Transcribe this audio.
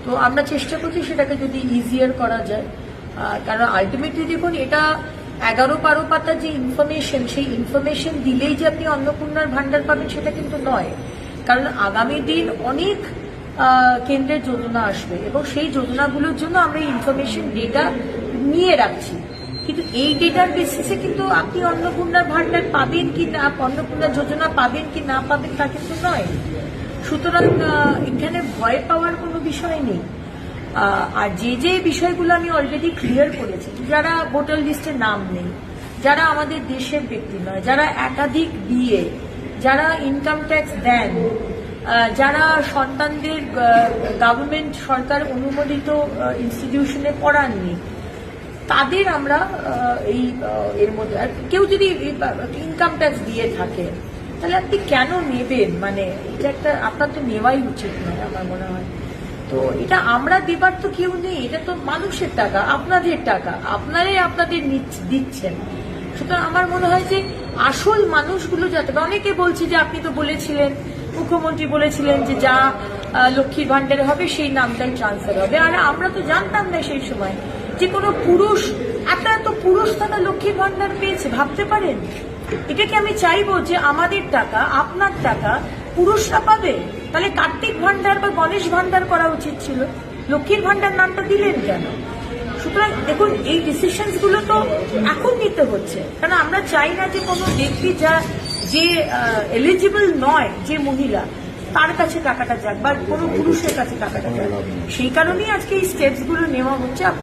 তো আমরা চেষ্টা করছি সেটাকে যদি ইজিয়ার করা যায়, কারণ আলটিমেটলি দেখুন এটা 11-12 পাতা যে ইনফরমেশন, সেই ইনফরমেশন দিলেই যে আপনি অন্নপূর্ণার ভান্ডার পাবেন সেটা কিন্তু নয়। কারণ আগামী দিন অনেক কেন্দ্রের যোজনা আসবে এবং সেই যোজনাগুলোর জন্য আমরা ইনফরমেশন ডেটা নিয়ে রাখছি, কিন্তু এই ডেটার বেসিসে কিন্তু আপনি অন্নপূর্ণার ভান্ডার পাবেন কি না, অন্নপূর্ণা যোজনা পাবেন কি না পাবেন তা কিন্তু নয়। সুতরাং এখানে ভয় পাওয়ার কোনো বিষয় নেই। আর যে যে বিষয়গুলো আমি অলরেডি ক্লিয়ার করেছি, যারা ভোটার লিস্টে নাম নেই, যারা আমাদের দেশের ব্যক্তি নয়, যারা একাধিক বিয়ে, যারা ইনকাম ট্যাক্স দেন, যারা সন্তানদের গভর্নমেন্ট সরকার অনুমোদিত ইনস্টিটিউশনে পড়াননি, তাদের আমরা এর মধ্যে, আর কেউ যদি ইনকাম ট্যাক্স দিয়ে থাকে তাহলে আপনি কেন নেবেন? মানে এটা একটা আপনার তো নেওয়াই উচিত নয় আমার মনে হয়। তো এটা আমরা দেবার তো কেউ নেই, এটা তো মানুষের টাকা, আপনাদের টাকা, আপনারাই আপনাদের দিচ্ছেন। সুতরাং আমার মনে হয় যে আসল মানুষগুলো যাতে, অনেকে বলছে যে আপনি তো বলেছিলেন, মুখ্যমন্ত্রী বলেছিলেন যে যা লক্ষ্মীর ভান্ডারে হবে সেই নামটাই ট্রান্সফার হবে, আর আমরা তো জানতাম না সেই সময় যে কোনো পুরুষ, এত পুরুষ তারা লক্ষ্মীর ভান্ডার পেয়েছে, ভাবতে পারেন? এটাকে আমি চাইবো যে আমাদের টাকা, আপনার টাকা পুরুষরা পাবে? তাহলে কার্তিক ভান্ডার বা গণেশ ভান্ডার করা উচিত ছিল, লক্ষ্মীর ভান্ডার নামটা দিলেন কেন? সুতরাং দেখুন এই ডিসিশনস গুলো তো এখন নিতে হচ্ছে, কারণ আমরা চাই না যে কোনো ব্যক্তি যে এলিজিবল নয়, যে মহিলা, তার কাছে টাকাটা যাক বা কোনো পুরুষের কাছে টাকাটা যাক। সেই কারণেই আজকে এই স্টেপস গুলো নেওয়া হচ্ছে।